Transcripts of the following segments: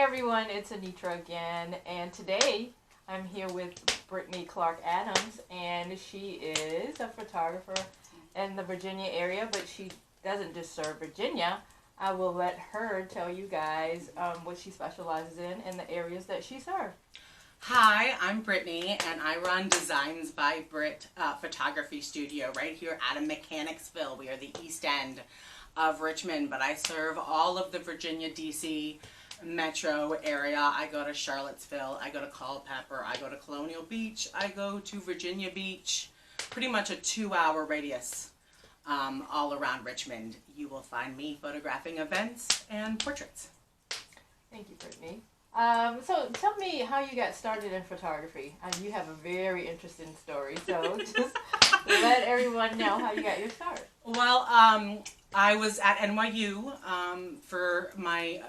everyone, it's Anitra again, and today I'm here with Brittany Clark Adams, and she is a photographer in the Virginia area, but she doesn't just serve Virginia. I will let her tell you guys what she specializes in the areas that she serves. Hi, I'm Brittany, and I run DesignsbyBritt photography studio right here out of Mechanicsville. We are the east end of Richmond, but I serve all of the Virginia, D.C. metro area. I go to Charlottesville, I go to Culpeper, I go to Colonial Beach, I go to Virginia Beach, pretty much a 2-hour radius all around Richmond. You will find me photographing events and portraits. Thank you, Brittany. So tell me how you got started in photography. You have a very interesting story, so just let everyone know how you got your start. Well, I was at NYU for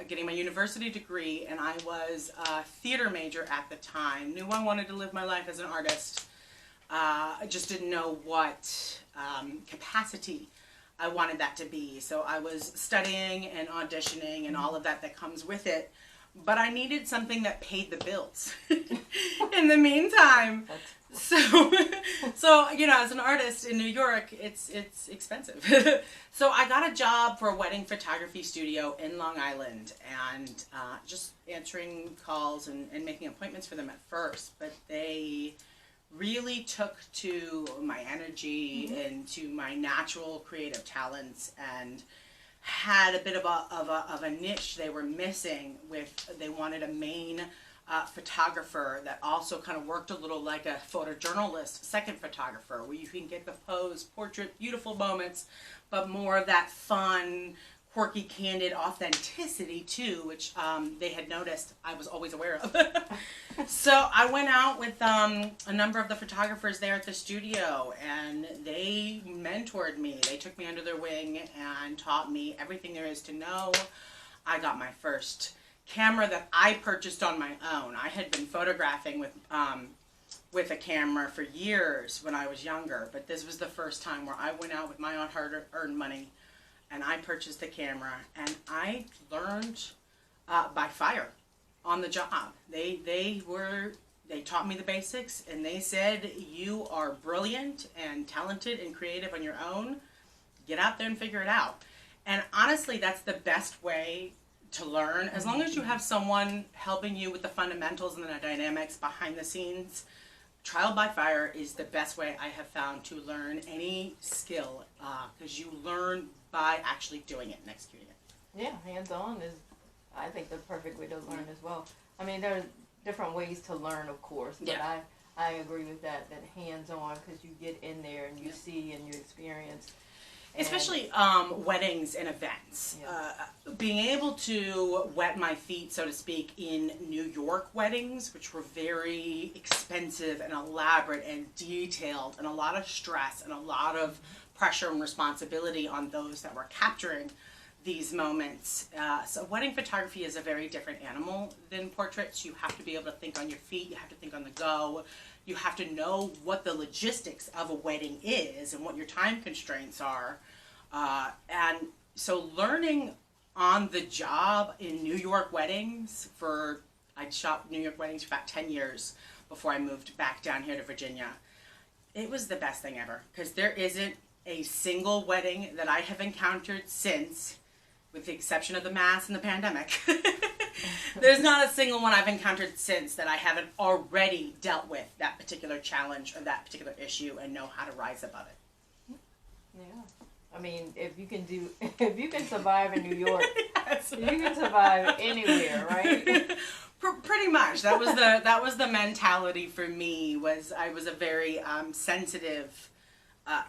getting my university degree, and I was a theater major at the time. Knew I wanted to live my life as an artist. I just didn't know what capacity I wanted that to be. So I was studying and auditioning and all of that comes with it. But I needed something that paid the bills in the meantime. So you know, as an artist in New York, it's expensive. So I got a job for a wedding photography studio in Long Island, and just answering calls and making appointments for them at first. But they really took to my energy and to my natural creative talents, and had a bit of a niche they were missing. They wanted a main photographer that also kind of worked a little like a photojournalist, second photographer, where you can get the pose, portrait, beautiful moments, but more of that fun, quirky, candid authenticity too, which they had noticed I was always aware of. So I went out with a number of the photographers there at the studio, and they mentored me. They took me under their wing and taught me everything there is to know. I got my first camera that I purchased on my own. I had been photographing with a camera for years when I was younger, but this was the first time where I went out with my own hard-earned money and I purchased the camera, and I learned by fire on the job. They taught me the basics, and they said, you are brilliant and talented and creative on your own. Get out there and figure it out. And honestly, that's the best way to learn. As long as you have someone helping you with the fundamentals and the dynamics behind the scenes, trial by fire is the best way I have found to learn any skill, because you learn by actually doing it and executing it. Yeah, hands-on is, I think, the perfect way to learn as well. I mean, there are different ways to learn, of course, but yeah. I agree with that hands-on, because you get in there and you see and you experience. Especially weddings and events. Yeah. Being able to wet my feet, so to speak, in New York weddings, which were very expensive and elaborate and detailed, and a lot of stress and a lot of pressure and responsibility on those that were capturing these moments. So wedding photography is a very different animal than portraits. You have to be able to think on your feet, you have to think on the go. You have to know what the logistics of a wedding is and what your time constraints are. And so learning on the job in New York weddings I'd shot New York weddings for about 10 years before I moved back down here to Virginia. It was the best thing ever, because there isn't a single wedding that I have encountered since, with the exception of the mass and the pandemic. There's not a single one I've encountered since that I haven't already dealt with that particular challenge or that particular issue and know how to rise above it. Yeah. I mean, if you can survive in New York, Yes. you can survive anywhere, right? Pretty much. That was the mentality for me. I was a very sensitive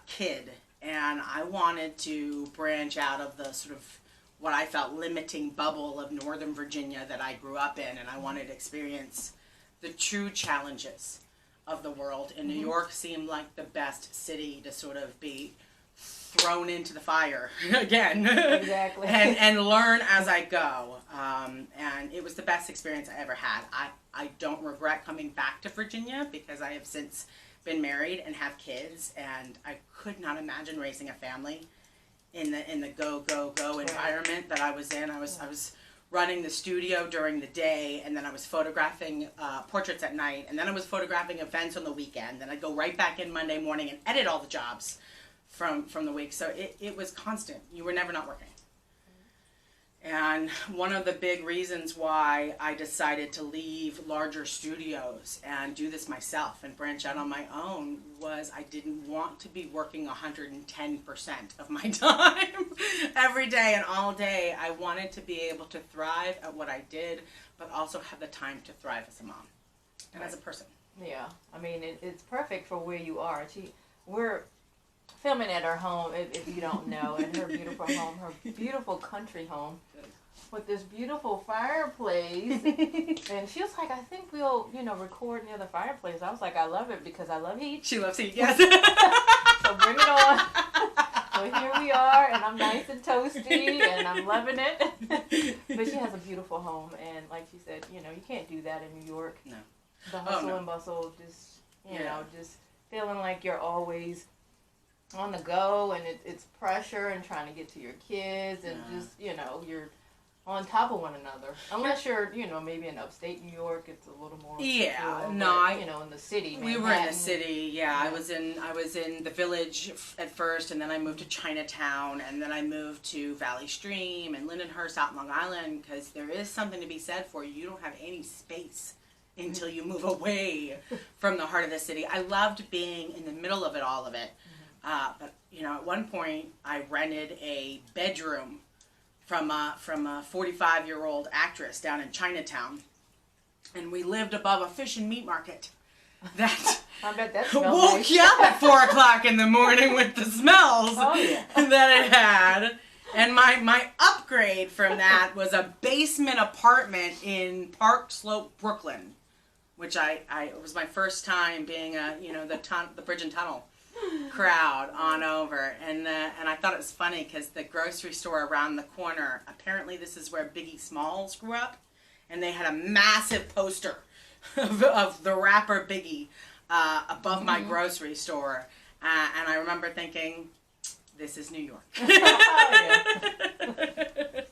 kid, and I wanted to branch out of the sort of what I felt limiting bubble of Northern Virginia that I grew up in, and I wanted to experience the true challenges of the world. And New York seemed like the best city to sort of be thrown into the fire again. Exactly. and learn as I go. And it was the best experience I ever had. I don't regret coming back to Virginia, because I have since been married and have kids, and I could not imagine raising a family in the go environment that I was in. I was running the studio during the day, and then I was photographing portraits at night, and then I was photographing events on the weekend. Then I'd go right back in Monday morning and edit all the jobs from the week. So it was constant. You were never not working. And one of the big reasons why I decided to leave larger studios and do this myself and branch out on my own was I didn't want to be working 110% of my time every day and all day. I wanted to be able to thrive at what I did, but also have the time to thrive as a mom and as a person. Yeah, I mean, it's perfect for where you are. We're filming at her home, if you don't know, in her beautiful home, her beautiful country home, with this beautiful fireplace. And she was like, I think we'll, record near the fireplace. I was like, I love it because I love heat. She loves heat, yes. So bring it on. So here we are, and I'm nice and toasty, and I'm loving it. But she has a beautiful home, and like she said, you can't do that in New York. No. The hustle and bustle, just, just feeling like you're always on the go, and it's pressure and trying to get to your kids, and just, you're on top of one another. Unless you're, maybe in upstate New York, it's a little more. Yeah, cool, no, but, in the city. We were in the city. Yeah, I was in the Village at first, and then I moved to Chinatown, and then I moved to Valley Stream and Lindenhurst out in Long Island, because there is something to be said for you don't have any space until you move away from the heart of the city. I loved being in the middle of all of it. But at one point I rented a bedroom from a 45-year-old actress down in Chinatown, and we lived above a fish and meat market that I bet that woke nice. you up at 4 o'clock in the morning with the smells that it had. And my upgrade from that was a basement apartment in Park Slope, Brooklyn, which it was my first time being the Bridge and Tunnel crowd on over, and I thought it was funny because the grocery store around the corner, apparently this is where Biggie Smalls grew up, and they had a massive poster of the rapper Biggie above my grocery store, and I remember thinking, this is New York.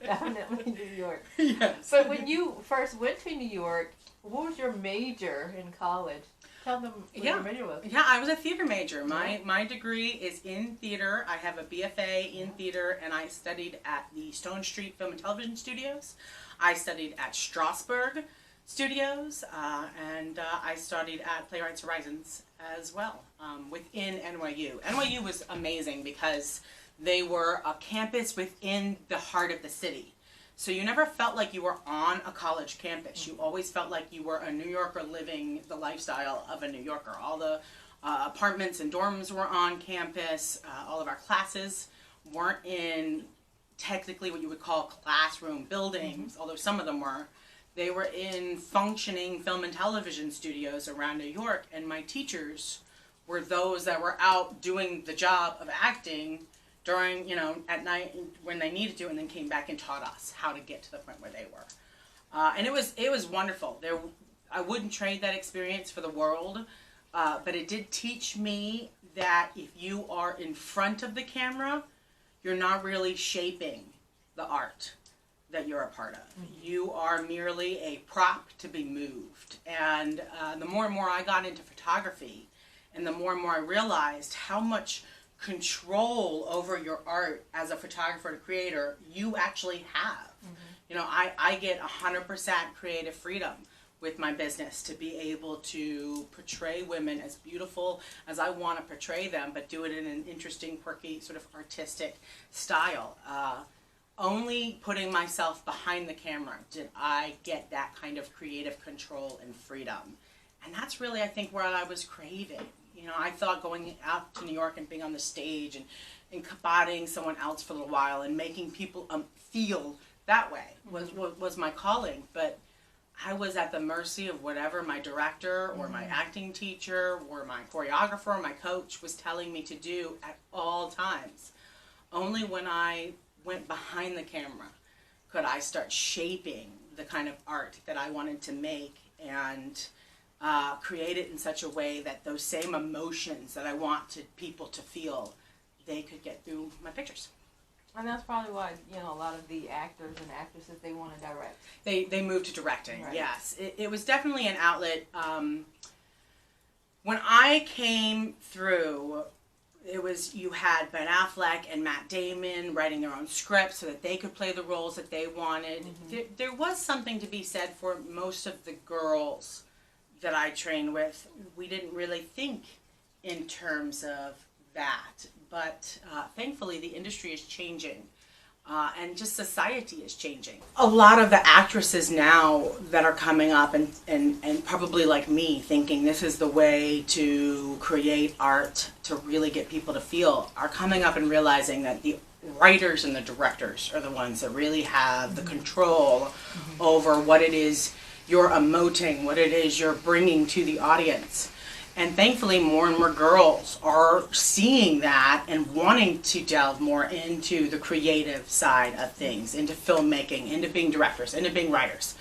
Definitely New York. Yes. So when you first went to New York, what was your major in college? Tell them what your major was. Yeah, I was a theater major. My degree is in theater. I have a BFA in theater, and I studied at the Stone Street Film and Television Studios. I studied at Strasberg Studios, and I studied at Playwrights Horizons as well, within NYU. NYU was amazing because they were a campus within the heart of the city. So you never felt like you were on a college campus. You always felt like you were a New Yorker living the lifestyle of a New Yorker. All the apartments and dorms were on campus. All of our classes weren't in technically what you would call classroom buildings, although some of them were. They were in functioning film and television studios around New York, and my teachers were those that were out doing the job of acting during, at night when they needed to, and then came back and taught us how to get to the point where they were. And it was wonderful. I wouldn't trade that experience for the world, but it did teach me that if you are in front of the camera, you're not really shaping the art that you're a part of. You are merely a prop to be moved. And the more and more I got into photography, and the more I realized how much control over your art as a photographer and creator you actually have. I get 100% creative freedom with my business to be able to portray women as beautiful as I want to portray them, but do it in an interesting, quirky, sort of artistic style. Only putting myself behind the camera did I get that kind of creative control and freedom. And that's really, I think, what I was craving. I thought going out to New York and being on the stage and embodying someone else for a little while and making people feel that way was my calling. But I was at the mercy of whatever my director or my acting teacher or my choreographer or my coach was telling me to do at all times. Only when I went behind the camera could I start shaping the kind of art that I wanted to make and create it in such a way that those same emotions that I wanted people to feel, they could get through my pictures. And that's probably why, a lot of the actors and actresses, they want to direct. They moved to directing, Right. yes. It was definitely an outlet. When I came through, it was, you had Ben Affleck and Matt Damon writing their own scripts so that they could play the roles that they wanted. There was something to be said for most of the girls that I trained with. We didn't really think in terms of that, but thankfully the industry is changing. And just society is changing. A lot of the actresses now that are coming up and probably like me thinking this is the way to create art to really get people to feel are coming up and realizing that the writers and the directors are the ones that really have the control over what it is you're emoting, what it is you're bringing to the audience. And thankfully, more and more girls are seeing that and wanting to delve more into the creative side of things, into filmmaking, into being directors, into being writers.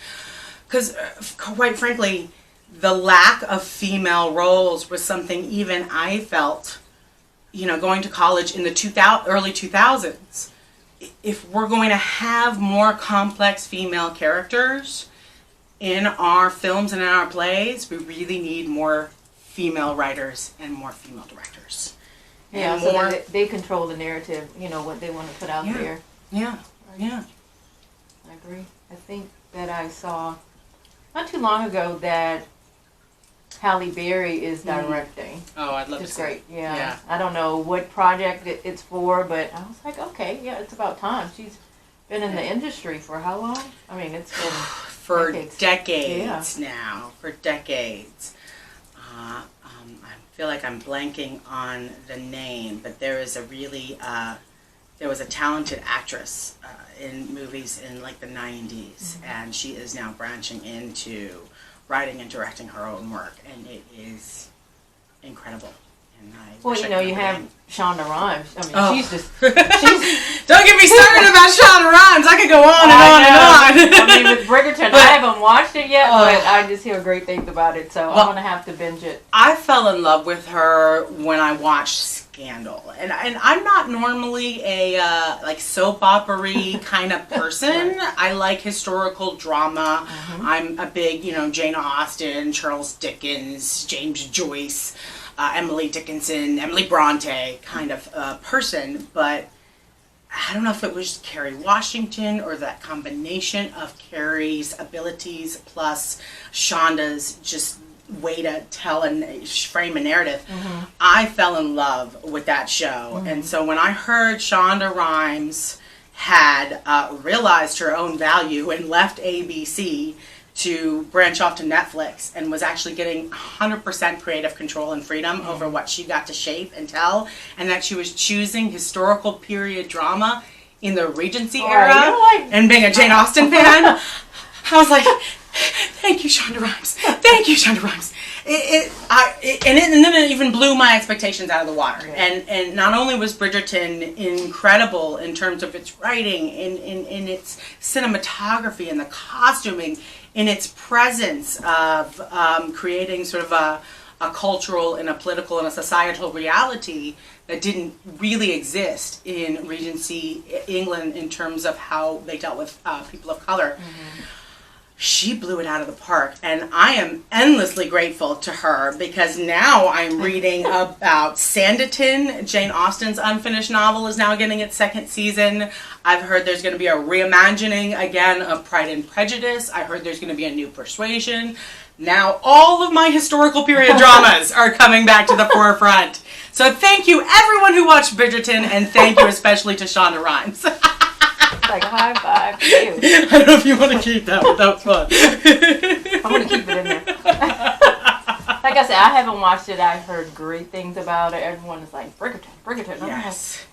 Because, quite frankly, the lack of female roles was something even I felt, going to college in the early 2000s. If we're going to have more complex female characters in our films and in our plays, we really need more female writers and more female directors. Yeah, and so more, they control the narrative, what they want to put out there. Yeah, yeah. I agree. I think that I saw not too long ago that Halle Berry is directing. Oh, I'd love It's to see great. it. Yeah. I don't know what project it's for, but I was like, okay, yeah, it's about time. She's been in the industry for how long? I mean, it's been for decades Yeah. now. For decades. I feel like I'm blanking on the name, but there is there was a talented actress in movies in like the 90s, and she is now branching into writing and directing her own work, and it is incredible. And you have Shonda Rhimes. I mean, she's just Don't get me started about Shonda Rhimes. I could go on and on and on. I mean, with Bridgerton, I haven't watched it yet, but I just hear great things about it, so I'm gonna have to binge it. I fell in love with her when I watched Scandal, and I'm not normally a like soap opera-y kind of person. Right. I like historical drama. I'm a big Jane Austen, Charles Dickens, James Joyce, Emily Dickinson, Emily Bronte kind of person, but I don't know if it was Kerry Washington or that combination of Kerry's abilities plus Shonda's just way to tell and frame a narrative. I fell in love with that show. And so when I heard Shonda Rhimes had realized her own value and left ABC to branch off to Netflix and was actually getting 100% creative control and freedom over what she got to shape and tell, and that she was choosing historical period drama in the Regency era and being a Jane Austen fan, I was like, thank you, Shonda Rhimes. Thank you, Shonda Rhimes. And then it even blew my expectations out of the water. Yeah. And not only was Bridgerton incredible in terms of its writing, in its cinematography and the costuming, in its presence of creating sort of a cultural and a political and a societal reality that didn't really exist in Regency England in terms of how they dealt with people of color. She blew it out of the park, and I am endlessly grateful to her because now I'm reading about Sanditon. Jane Austen's unfinished novel is now getting its second season. I've heard there's going to be a reimagining again of Pride and Prejudice. I heard there's going to be a new Persuasion. Now all of my historical period dramas are coming back to the forefront. So thank you everyone who watched Bridgerton, and thank you especially to Shonda Rhimes. Like a high five to you. I don't know if you want to keep that, but that was fun. I'm going to keep it in there. Like I said, I haven't watched it. I've heard great things about it. Everyone is like, Bridgerton. Yes.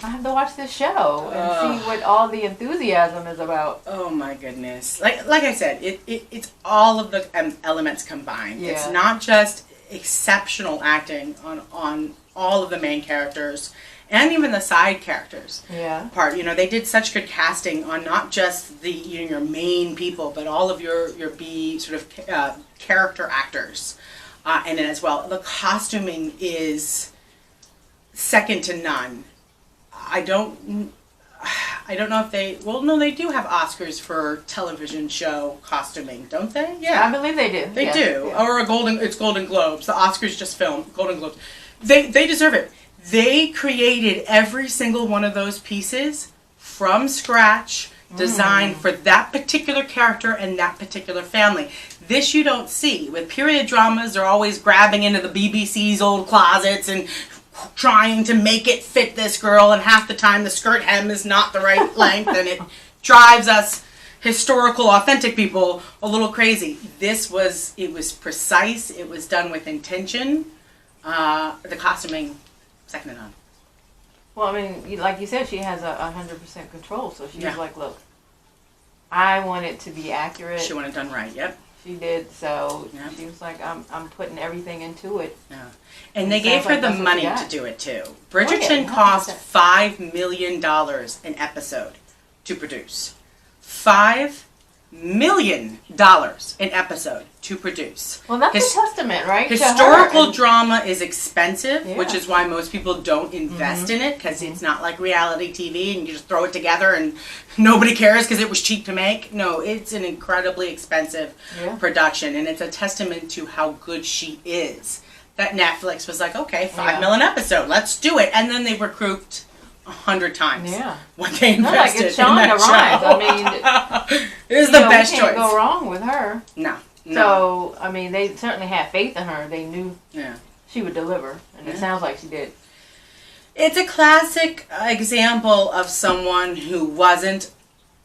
I have to watch this show and see what all the enthusiasm is about. Oh my goodness. Like I said, it's all of the elements combined. Yeah. It's not just exceptional acting on all of the main characters and even the side characters part. They did such good casting on not just the your main people, but all of your B sort of character actors in it as well. The costuming is second to none. I don't know if they, well, no, they do have Oscars for television show costuming, don't they? Yeah. I believe they do. They do. Yeah. Or it's Golden Globes. The Oscars just film Golden Globes. They deserve it. They created every single one of those pieces from scratch, designed for that particular character and that particular family. This you don't see. With period dramas, they're always grabbing into the BBC's old closets and trying to make it fit this girl, and half the time the skirt hem is not the right length, and it drives us historical, authentic people a little crazy. It was precise. It was done with intention. The costuming, second to none. Well, I mean, like you said, she has 100% control. So she's like, look, I want it to be accurate. She wanted it done right. Yep. She did. So she was like, I'm putting everything into it. Yeah. And they gave her the money to do it too. Bridgerton cost $5 million an episode to produce. $5 million an episode to produce. Well, that's a testament, right? Historical drama is expensive, which is why most people don't invest in it, because it's not like reality TV and you just throw it together and nobody cares because it was cheap to make. No, it's an incredibly expensive production, and it's a testament to how good she is. That Netflix was like, okay, $5 million episode, let's do it. And then they recouped 100 times what they invested in that show. I mean, it is the best choice. You can't go wrong with her. No. So, I mean, they certainly had faith in her. They knew she would deliver, and it sounds like she did. It's a classic example of someone who wasn't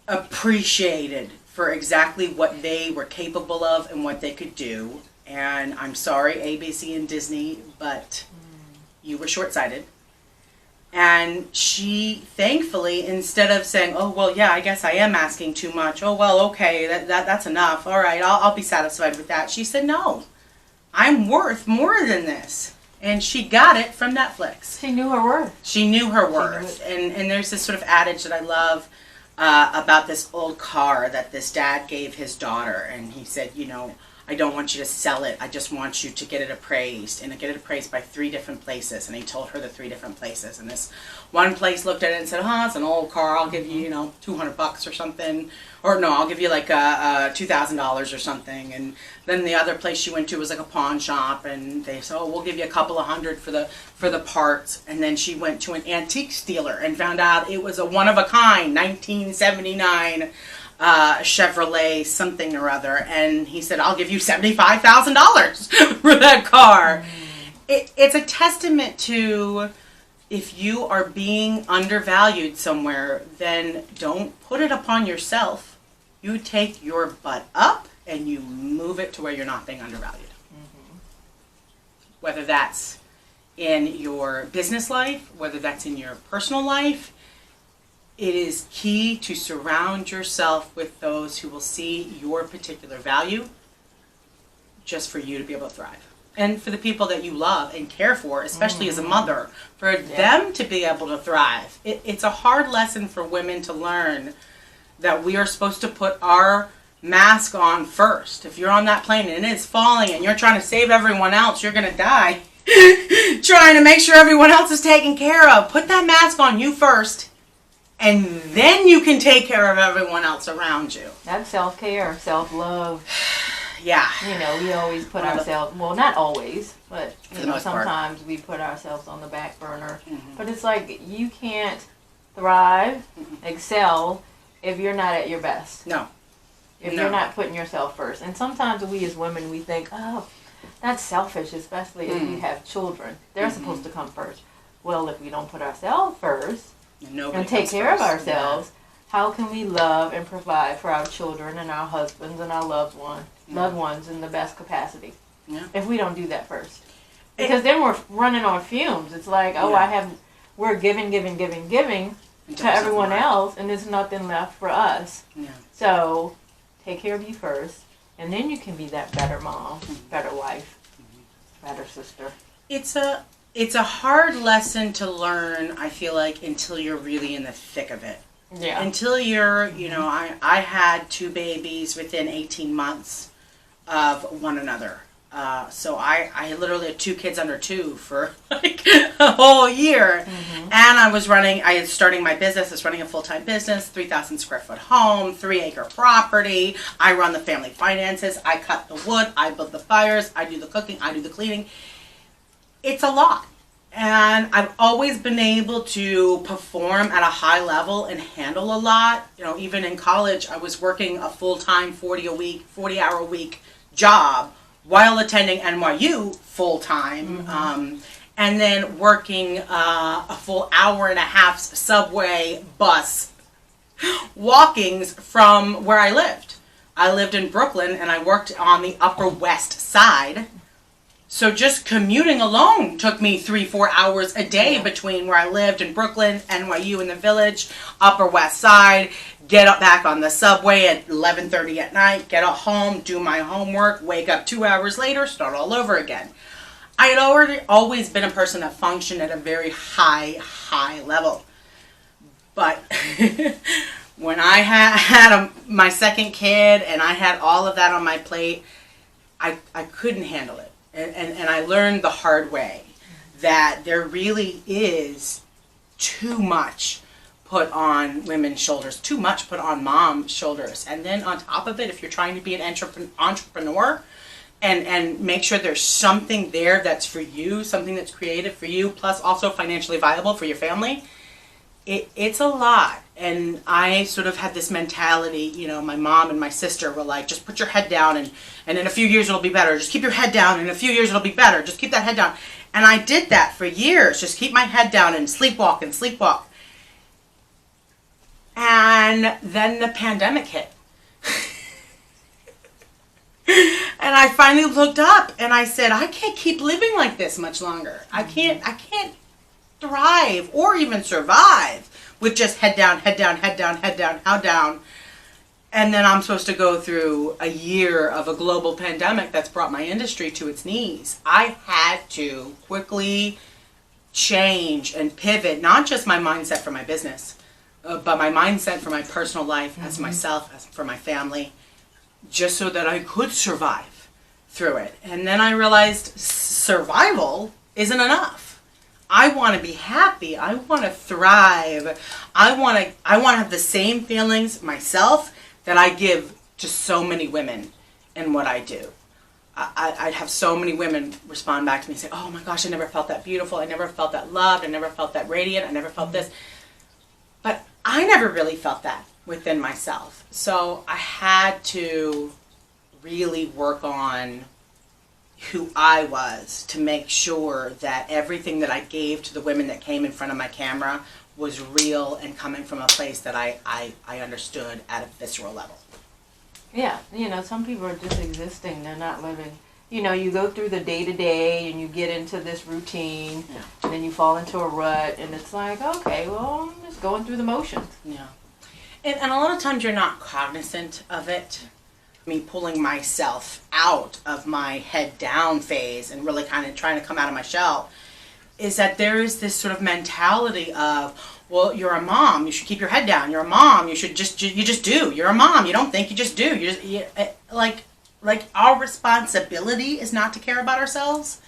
appreciated for exactly what they were capable of and what they could do. And I'm sorry, ABC and Disney, but you were short-sighted. And she, thankfully, instead of saying, oh, well, yeah, I guess I am asking too much. Oh, well, okay, that's enough. All right, I'll be satisfied with that. She said, no, I'm worth more than this. And she got it from Netflix. She knew her worth. She knew her worth. And there's this sort of adage that I love about this old car that this dad gave his daughter. And he said, you know, I don't want you to sell it. I just want you to get it appraised. And get it appraised by 3 different places. And he told her the 3 different places. And this one place looked at it and said, oh, it's an old car. I'll give you, $200 or something. Or no, I'll give you like $2,000 or something. And then the other place she went to was like a pawn shop. And they said, oh, we'll give you a couple of $100 for the parts. And then she went to an antique dealer and found out it was a one-of-a-kind 1979 Chevrolet something or other, and he said, I'll give you $75,000 for that car. It's a testament to, if you are being undervalued somewhere, then don't put it upon yourself. You take your butt up and you move it to where you're not being undervalued. Whether that's in your business life, whether that's in your personal life, it is key to surround yourself with those who will see your particular value just for you to be able to thrive. And for the people that you love and care for, especially as a mother, for them to be able to thrive. It's a hard lesson for women to learn that we are supposed to put our mask on first. If you're on that plane and it's falling and you're trying to save everyone else, you're going to die. Trying to make sure everyone else is taken care of. Put that mask on you first. And then you can take care of everyone else around you. That's self-care, self-love. Yeah. We always put ourselves, well, not always, but sometimes we put ourselves on the back burner. But it's like you can't thrive, excel, if you're not at your best. No. If you're not putting yourself first. And sometimes we as women, we think, oh, that's selfish, especially if we have children. They're supposed to come first. Well, if we don't put ourselves first, and take care of ourselves, how can we love and provide for our children and our husbands and our loved ones in the best capacity? If we don't do that first. Because then we're running on fumes. It's like, we're giving to everyone else, and there's nothing left for us. So take care of you first, and then you can be that better mom, better wife, better sister. It's a hard lesson to learn, I feel like, until you're really in the thick of it. Yeah. Until you're, I had 2 babies within 18 months of one another. So I literally had 2 kids under 2 for like a whole year. And I was starting my business. I was running a full-time business, 3,000 square foot home, 3-acre property. I run the family finances. I cut the wood. I build the fires. I do the cooking. I do the cleaning. It's a lot. And I've always been able to perform at a high level and handle a lot. You know, even in college, I was working a full-time 40-hour a week job while attending NYU full-time, and then working a full hour-and-a-half subway bus walkings from where I lived. I lived in Brooklyn, and I worked on the Upper West Side. So just commuting alone took me 3-4 hours a day between where I lived in Brooklyn, NYU in the Village, Upper West Side, get up back on the subway at 11:30 at night, get up home, do my homework, wake up 2 hours later, start all over again. I had always been a person that functioned at a very high level. But when I had my second kid and I had all of that on my plate, I couldn't handle it. And I learned the hard way that there really is too much put on women's shoulders, too much put on mom's shoulders. And then on top of it, if you're trying to be an entrepreneur and make sure there's something there that's for you, something that's creative for you, plus also financially viable for your family, it's a lot. And I sort of had this mentality, you know, my mom and my sister were like, just put your head down and in a few years it'll be better. Just keep your head down. In a few years it'll be better. Just keep that head down. And I did that for years. Just keep my head down and sleepwalk and sleepwalk. And then the pandemic hit. And I finally looked up and I said, I can't keep living like this much longer. I can't thrive or even survive with just head down, head down, head down, head down, head down. And then I'm supposed to go through a year of a global pandemic that's brought my industry to its knees. I had to quickly change and pivot, not just my mindset for my business, but my mindset for my personal life, as myself, as for my family, just so that I could survive through it. And then I realized survival isn't enough. I want to be happy. I want to thrive. I want to have the same feelings myself that I give to so many women in what I do. I'd have so many women respond back to me and say, oh my gosh, I never felt that beautiful. I never felt that loved. I never felt that radiant. I never felt this. But I never really felt that within myself. So I had to really work on who I was to make sure that everything that I gave to the women that came in front of my camera was real and coming from a place that I understood at a visceral level. Yeah, you know, some people are just existing, they're not living. You know, you go through the day-to-day and you get into this routine, and then you fall into a rut, and it's like, okay, well, I'm just going through the motions. Yeah. And a lot of times you're not cognizant of it. Me pulling myself out of my head down phase and really kind of trying to come out of my shell is that there is this sort of mentality of, well, you're a mom, you should keep your head down. You're a mom, you just do. You're a mom, you don't think, you just do. Like our responsibility is not to care about ourselves.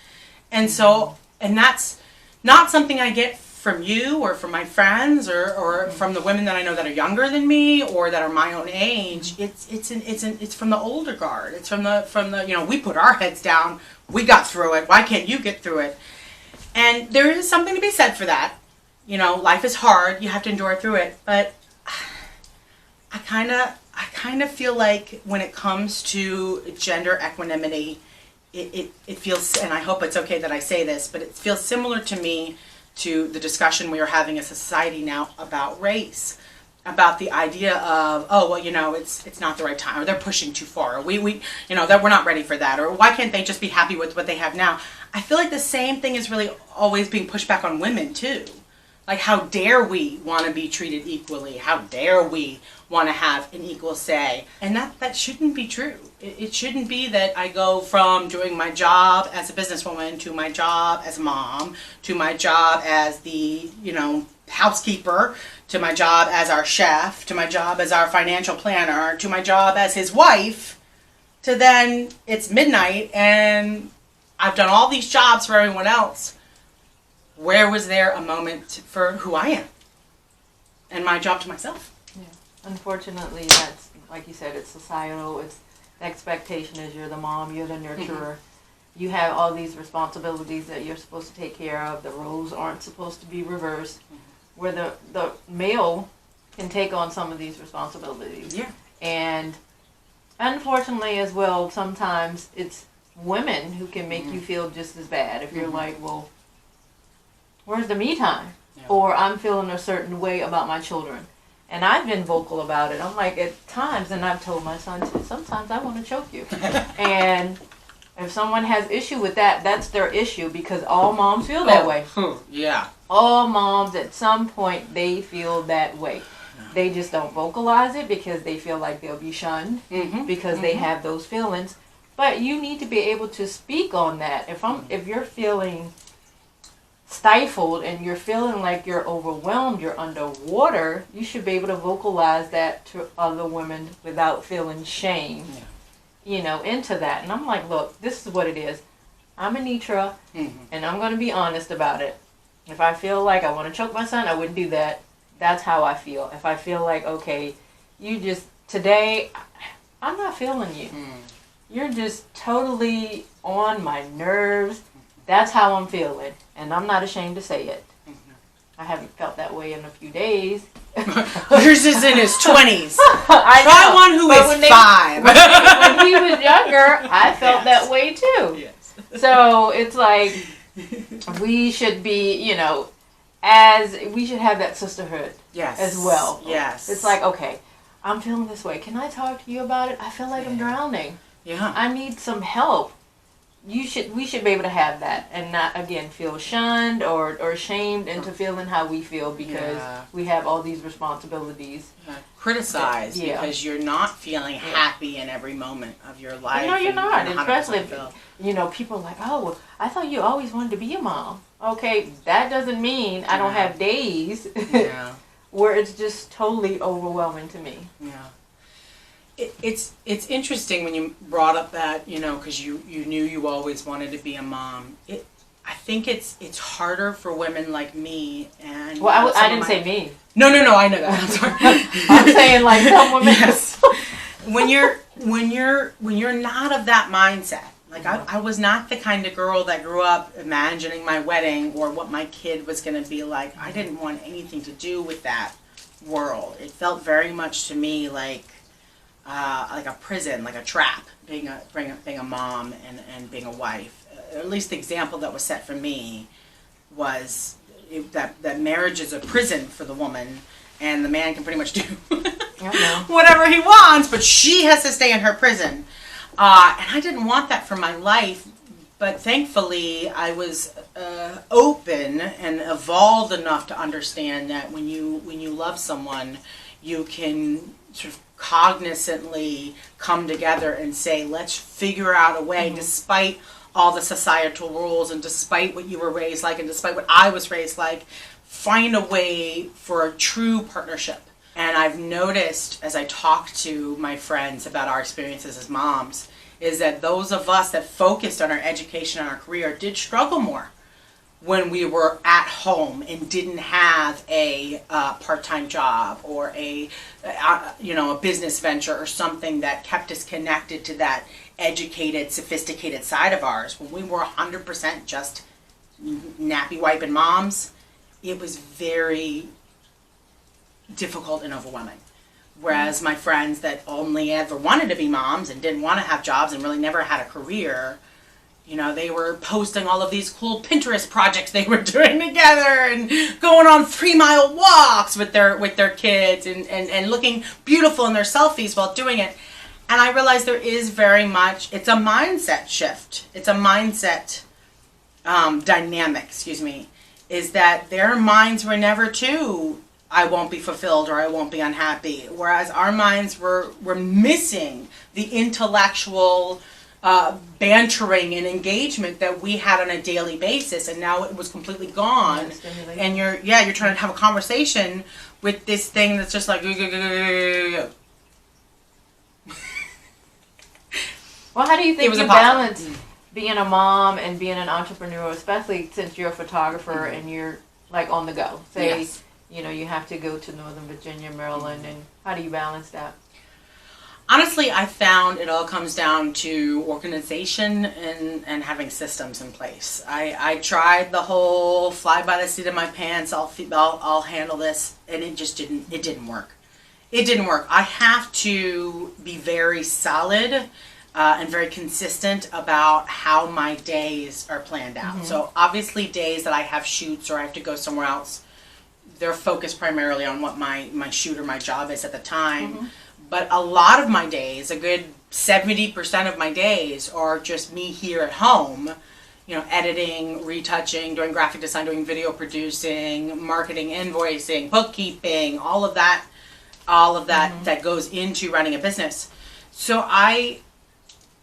And so, and that's not something I get from you or from my friends or from the women that I know that are younger than me or that are my own age. It's from the older guard. It's from the you know, we put our heads down, we got through it. Why can't you get through it? And there is something to be said for that. You know, life is hard. You have to endure through it. But I kind of feel like when it comes to gender equanimity, it feels, and I hope it's okay that I say this, but it feels similar to me to the discussion we are having as a society now about race, about the idea of, oh, well, you know, it's not the right time, or they're pushing too far, or we you know, that we're not ready for that, or why can't they just be happy with what they have now? I feel like the same thing is really always being pushed back on women too. Like, how dare we want to be treated equally? How dare we want to have an equal say? And that shouldn't be true. It shouldn't be that I go from doing my job as a businesswoman to my job as a mom, to my job as the, you know, housekeeper, to my job as our chef, to my job as our financial planner, to my job as his wife, to then it's midnight and I've done all these jobs for everyone else. Where was there a moment for who I am and my job to myself? Yeah. Unfortunately, that's, like you said, it's societal. It's the expectation is you're the mom, you're the nurturer. You have all these responsibilities that you're supposed to take care of. The roles aren't supposed to be reversed, where the male can take on some of these responsibilities. Yeah. And unfortunately as well, sometimes it's women who can make you feel just as bad. If you're like, well, where's the me time? Yeah. Or I'm feeling a certain way about my children. And I've been vocal about it. I'm like, at times, and I've told my son too, sometimes I want to choke you. And if someone has issue with that, that's their issue, because all moms feel that way. Yeah. All moms at some point, they feel that way. They just don't vocalize it because they feel like they'll be shunned because they have those feelings. But you need to be able to speak on that. If you're feeling stifled and you're feeling like you're overwhelmed, you're underwater, you should be able to vocalize that to other women without feeling shame, into that. And I'm like, look, this is what it is. I'm Anitra, and I'm going to be honest about it. If I feel like I want to choke my son, I wouldn't do that. That's how I feel. If I feel like, okay, today, I'm not feeling you. You're just totally on my nerves. That's how I'm feeling. And I'm not ashamed to say it. I haven't felt that way in a few days. Yours is in his 20s. Try one who is 5. When he was younger, I felt that way too. Yes. So it's like we should be, we should have that sisterhood as well. Yes. It's like, okay, I'm feeling this way. Can I talk to you about it? I feel like I'm drowning. Yeah. I need some help. We should be able to have that and not, again, feel shunned or shamed into feeling how we feel because we have all these responsibilities. Criticized because you're not feeling happy in every moment of your life. No, you're not. Especially if, people are like, oh, well, I thought you always wanted to be a mom. Okay, that doesn't mean I don't have days where it's just totally overwhelming to me. Yeah. It's interesting when you brought up that, because you knew you always wanted to be a mom. I think it's harder for women like me and. Well, I didn't say me. No, I know that. I'm sorry. I'm saying like some women. Yes. when you're not of that mindset. Like I was not the kind of girl that grew up imagining my wedding or what my kid was going to be like. I didn't want anything to do with that world. It felt very much to me like a prison, like a trap, being a mom and being a wife. At least the example that was set for me was that marriage is a prison for the woman, and the man can pretty much do whatever he wants, but she has to stay in her prison. And I didn't want that for my life, but thankfully I was open and evolved enough to understand that when you love someone, you can sort of cognizantly come together and say, let's figure out a way, despite all the societal rules and despite what you were raised like and despite what I was raised like, find a way for a true partnership. And I've noticed as I talk to my friends about our experiences as moms, is that those of us that focused on our education and our career did struggle more when we were at home and didn't have a part-time job or a business venture or something that kept us connected to that educated, sophisticated side of ours. When we were 100% just nappy wiping moms, it was very difficult and overwhelming. Whereas my friends that only ever wanted to be moms and didn't want to have jobs and really never had a career, they were posting all of these cool Pinterest projects they were doing together and going on 3-mile walks with their kids and looking beautiful in their selfies while doing it. And I realized there is very much, it's a mindset shift. It's a mindset dynamic, is that their minds were never to, I won't be fulfilled or I won't be unhappy. Whereas our minds were missing the intellectual bantering and engagement that we had on a daily basis, and now it was completely gone. And you're trying to have a conversation with this thing that's just like Well, how do you it think was you impossible. balance being a mom and being an entrepreneur, especially since you're a photographer and you're like on the go? Say, Yes. you have to go to Northern Virginia, Maryland, and how do you balance that? Honestly, I found it all comes down to organization and having systems in place. I tried the whole fly by the seat of my pants, I'll handle this, and it just didn't work. It didn't work. I have to be very solid and very consistent about how my days are planned out. Mm-hmm. So obviously days that I have shoots or I have to go somewhere else, they're focused primarily on what my shoot or my job is at the time. Mm-hmm. But a lot of my days, a good 70% of my days are just me here at home, editing, retouching, doing graphic design, doing video producing, marketing, invoicing, bookkeeping, all of that Mm-hmm. that goes into running a business. So I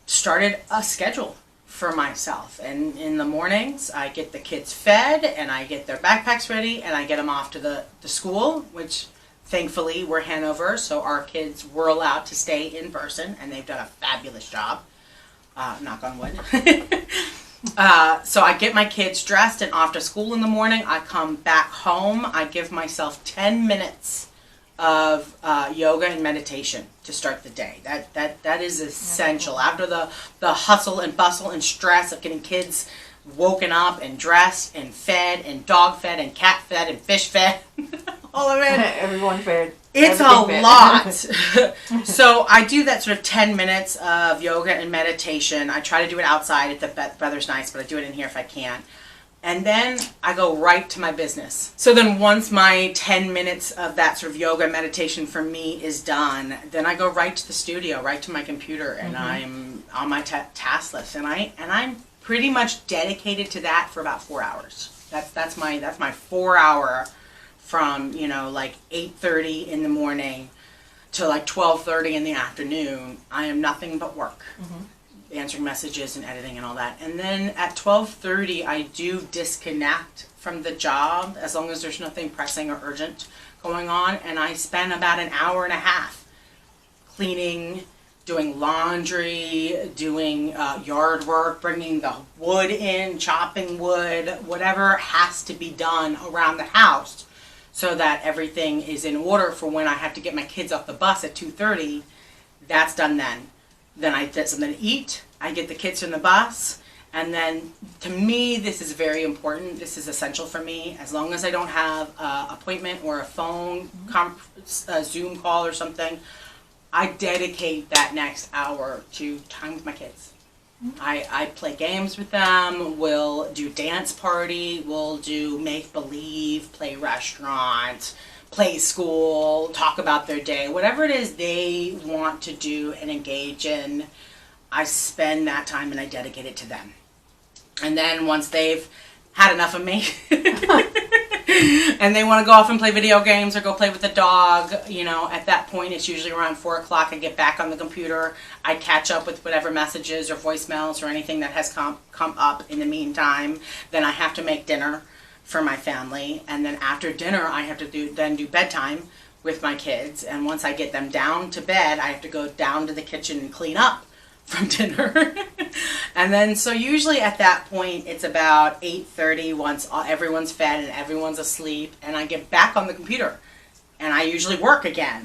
started a schedule for myself, and in the mornings I get the kids fed and I get their backpacks ready and I get them off to the school, which thankfully we're Hanover, so our kids were allowed to stay in person and they've done a fabulous job, knock on wood. So I get my kids dressed and off to school in the morning. I come back home, I give myself 10 minutes of yoga and meditation to start the day. That is essential. After the hustle and bustle and stress of getting kids woken up and dressed and fed and dog fed and cat fed and fish fed, all of it. Everyone fed. It's a Everything fed. lot. So I do that sort of 10 minutes of yoga and meditation. I try to do it outside if the weather's nice, but I do it in here if I can. And then I go right to my business. So then once my 10 minutes of that sort of yoga meditation for me is done, then I go right to the studio, right to my computer, and Mm-hmm. I'm on my task list. And I'm pretty much dedicated to that for about 4 hours. That's my 4 hour from, like 8:30 in the morning to like 12:30 in the afternoon. I am nothing but work. Mm-hmm. Answering messages and editing and all that. And then at 12:30 I do disconnect from the job as long as there's nothing pressing or urgent going on, and I spend about an hour and a half cleaning, doing laundry, doing yard work, bringing the wood in, chopping wood, whatever has to be done around the house so that everything is in order for when I have to get my kids off the bus at 2:30. That's done then. Then I get something to eat, I get the kids from the bus, and then to me this is very important, this is essential for me. As long as I don't have an appointment or a phone Zoom call or something, I dedicate that next hour to time with my kids. I play games with them, we'll do dance party, we'll do make-believe, play restaurant, play school, talk about their day, whatever it is they want to do and engage in, I spend that time and I dedicate it to them. And then once they've had enough of me and they want to go off and play video games or go play with the dog, at that point it's usually around 4 o'clock. I get back on the computer, I catch up with whatever messages or voicemails or anything that has come up in the meantime. Then I have to make dinner for my family, and then after dinner I have to do bedtime with my kids, and once I get them down to bed I have to go down to the kitchen and clean up from dinner. And then so usually at that point it's about 8:30 once everyone's fed and everyone's asleep, and I get back on the computer and I usually work again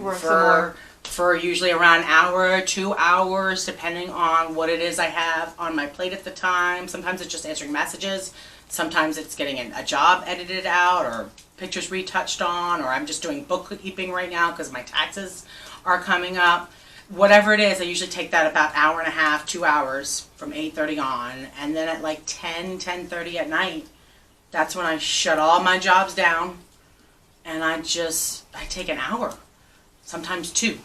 for usually around an hour, 2 hours, depending on what it is I have on my plate at the time. Sometimes it's just answering messages. Sometimes it's getting a job edited out or pictures retouched on, or I'm just doing bookkeeping right now because my taxes are coming up. Whatever it is, I usually take that about an hour and a half, 2 hours from 8:30 on. And then at like 10:30 at night, that's when I shut all my jobs down and I take an hour, sometimes 2,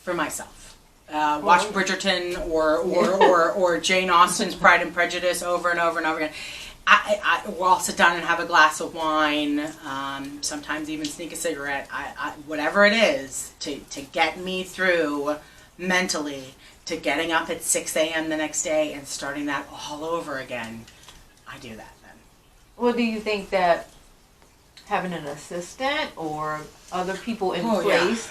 for myself. Watch Bridgerton or Jane Austen's Pride and Prejudice over and over and over again. We'll sit down and have a glass of wine, sometimes even sneak a cigarette, whatever it is to get me through mentally to getting up at 6 a.m. the next day and starting that all over again. I do that then. Well, do you think that having an assistant or other people in place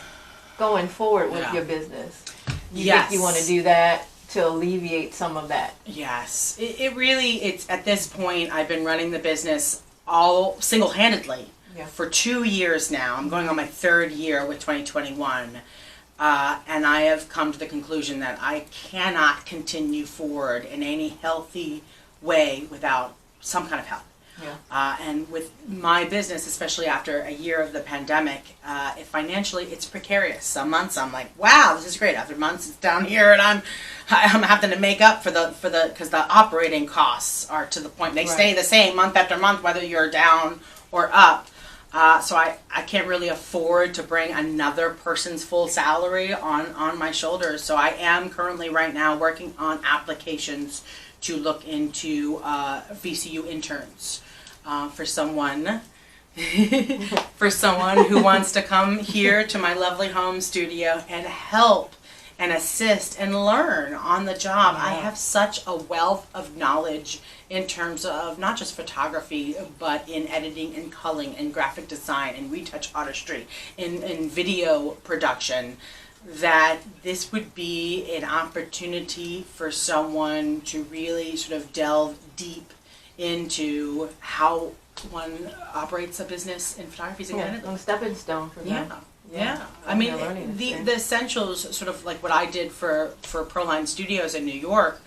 going forward with your business, you think you want to do that to alleviate some of that. Yes, it really, it's at this point, I've been running the business all single-handedly for 2 years now. I'm going on my 3rd year with 2021. And I have come to the conclusion that I cannot continue forward in any healthy way without some kind of help. Yeah. And with my business, especially after a year of the pandemic, financially it's precarious. Some months I'm like, wow, this is great. After months it's down here, and I'm having to make up because the operating costs are to the point they stay the same month after month, whether you're down or up. So I can't really afford to bring another person's full salary on my shoulders. So I am currently right now working on applications to look into VCU interns for someone who wants to come here to my lovely home studio and help and assist and learn on the job. I have such a wealth of knowledge in terms of not just photography, but in editing and culling and graphic design and retouch artistry, in video production, that this would be an opportunity for someone to really sort of delve deep into how one operates a business in photography single-handedly. A stepping stone for them. Yeah. I mean, the essentials, sort of like what I did for Proline Studios in New York,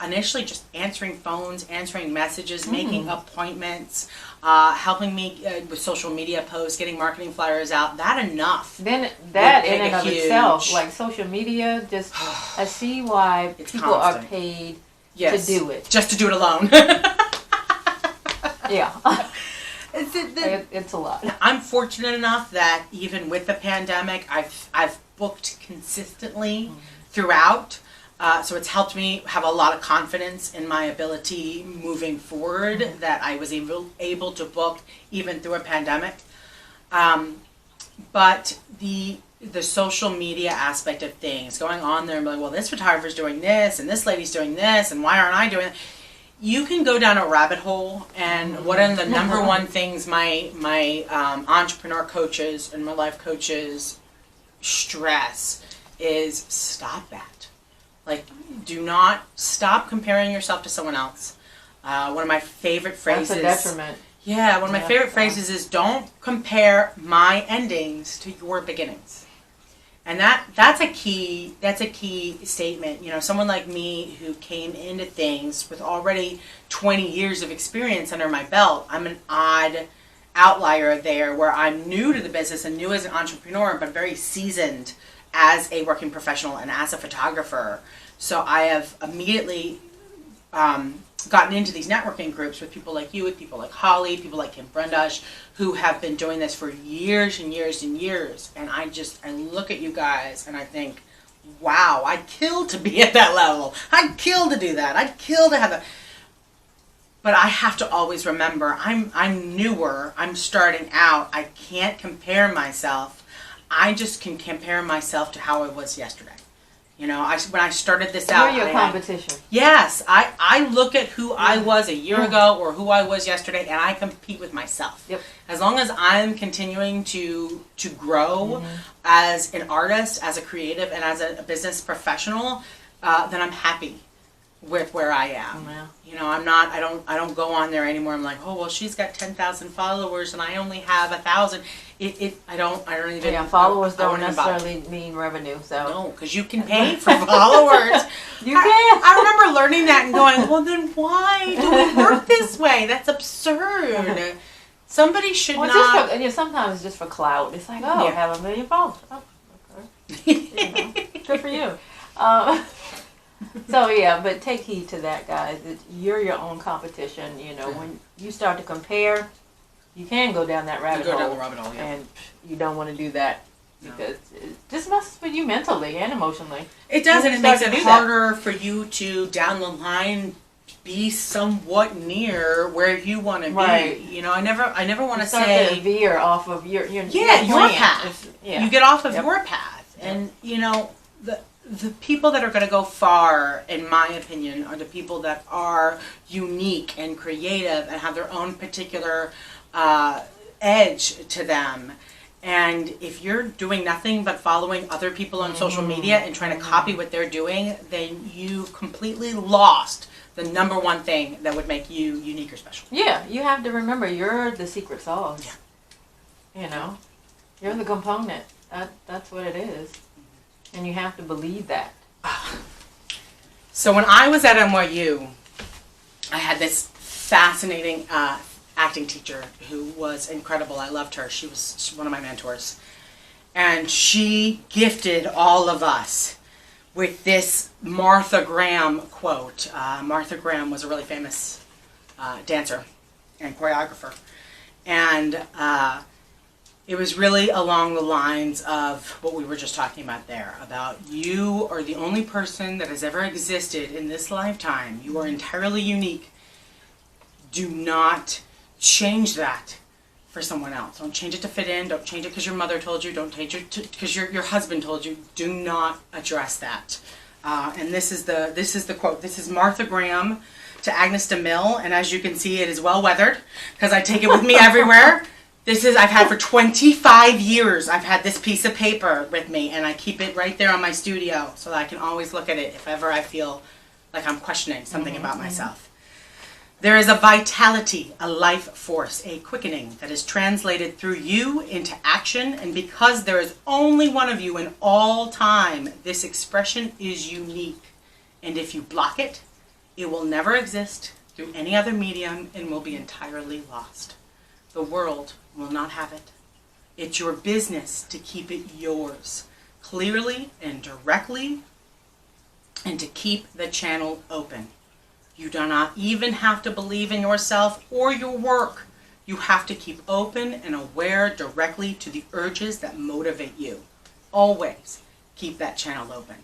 initially just answering phones, answering messages, making appointments, helping me with social media posts, getting marketing flyers out, that enough. Then that in and of itself, like social media, just I see why people are paid to do it. Just to do it alone. Yeah. It's a lot. I'm fortunate enough that even with the pandemic, I've booked consistently throughout. So it's helped me have a lot of confidence in my ability moving forward, that I was able to book even through a pandemic. But the social media aspect of things, going on there and be like, well, this photographer's doing this, and this lady's doing this, and why aren't I doing it? You can go down a rabbit hole, and one of the number one things my entrepreneur coaches and my life coaches stress is stop that. Like, do not stop comparing yourself to someone else. One of my favorite phrases. That's a detriment. Yeah, one of my favorite phrases is don't compare my endings to your beginnings. And that's a key statement. You know, someone like me who came into things with already 20 years of experience under my belt, I'm an odd outlier there, where I'm new to the business and new as an entrepreneur, but very seasoned as a working professional and as a photographer. So I have immediately gotten into these networking groups with people like you, with people like Holly, people like Kim Brendush, who have been doing this for years and years and years. And I look at you guys and I think, wow, I'd kill to be at that level. I'd kill to do that. I'd kill to have that. But I have to always remember, I'm newer, I'm starting out, I can't compare myself. I just can compare myself to how I was yesterday. You know, when I started this out, you're your competition. Yes, I look at who I was a year ago or who I was yesterday, and I compete with myself. Yep. As long as I'm continuing to grow as an artist, as a creative, and as a business professional, then I'm happy with where I am. Yeah. You know, I don't go on there anymore. I'm like, oh well, she's got 10,000 followers and I only have 1,000. I don't even. Yeah, followers don't necessarily mean revenue. So no, because you can pay for followers. You can. I remember learning that and going, well, then why do we work this way? That's absurd. Somebody should not. And sometimes it's just for clout. It's like, I have 1 million followers. Oh, okay. Good for you. So yeah, but take heed to that, guys. You're your own competition. You know, when you start to compare, you can go down that rabbit hole. Down the rabbit hole, and you don't want to do that because it just messes with you mentally and emotionally. It does, and it makes it harder for you to down the line be somewhat near where you want to be. You know, I never want to say veer off of your path. You get off of your path, and you know the people that are going to go far, in my opinion, are the people that are unique and creative and have their own particular edge to them. And if you're doing nothing but following other people on social media and trying to copy what they're doing, then you completely lost the number one thing that would make you unique or special. Yeah, you have to remember you're the secret sauce. Yeah. You know, you're the component. That's what it is. And you have to believe that. So when I was at NYU, I had this fascinating acting teacher who was incredible. I loved her. She was one of my mentors. And she gifted all of us with this Martha Graham quote. Martha Graham was a really famous dancer and choreographer. And it was really along the lines of what we were just talking about there, about you are the only person that has ever existed in this lifetime. You are entirely unique. Do not change that for someone else. Don't change it to fit in. Don't change it because your mother told you. Don't change it because your husband told you. Do not address that. And this is the quote. This is Martha Graham to Agnes DeMille, and as you can see, it is well weathered because I take it with me everywhere. I've had for 25 years. I've had this piece of paper with me, and I keep it right there on my studio so that I can always look at it if ever I feel like I'm questioning something about myself. There is a vitality, a life force, a quickening that is translated through you into action, and because there is only one of you in all time, this expression is unique. And if you block it, it will never exist through any other medium and will be entirely lost. The world will not have it. It's your business to keep it yours, clearly and directly, and to keep the channel open. You do not even have to believe in yourself or your work. You have to keep open and aware directly to the urges that motivate you. Always keep that channel open.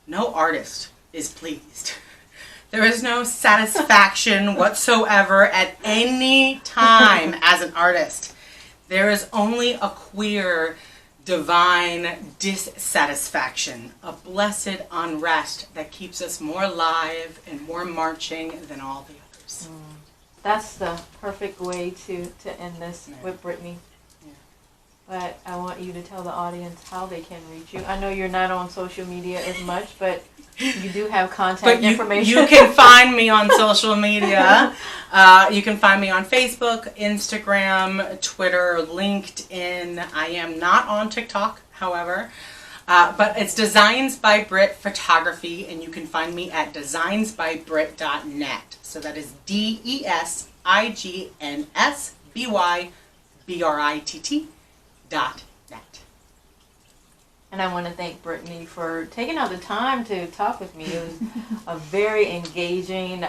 No artist is pleased. There is no satisfaction whatsoever at any time as an artist. There is only a queer, divine dissatisfaction, a blessed unrest that keeps us more live and more marching than all the others. That's the perfect way to end this with Brittany. But I want you to tell the audience how they can reach you. I know you're not on social media as much, but you do have contact information. You can find me on social media. You can find me on Facebook, Instagram, Twitter, LinkedIn. I am not on TikTok, however. But it's Designs by Britt Photography, and you can find me at DesignsbyBritt.net. So that is DesignsbyBritt.net. And I want to thank Brittany for taking out the time to talk with me. It was a very engaging,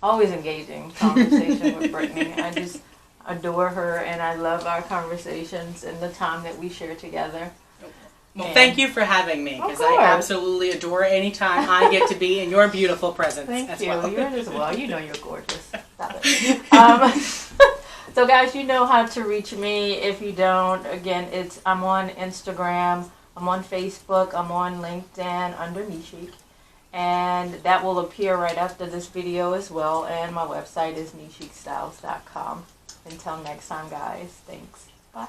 always engaging conversation with Brittany. I just adore her, and I love our conversations and the time that we share together. Well, thank you for having me, because I absolutely adore any time I get to be in your beautiful presence. Thank you. Well. Yours as well. You know you're gorgeous. Stop it. So guys, you know how to reach me. If you don't, again, I'm on Instagram, I'm on Facebook, I'm on LinkedIn under NeeChic, and that will appear right after this video as well. And my website is NeeChicStyles.com. Until next time, guys. Thanks. Bye.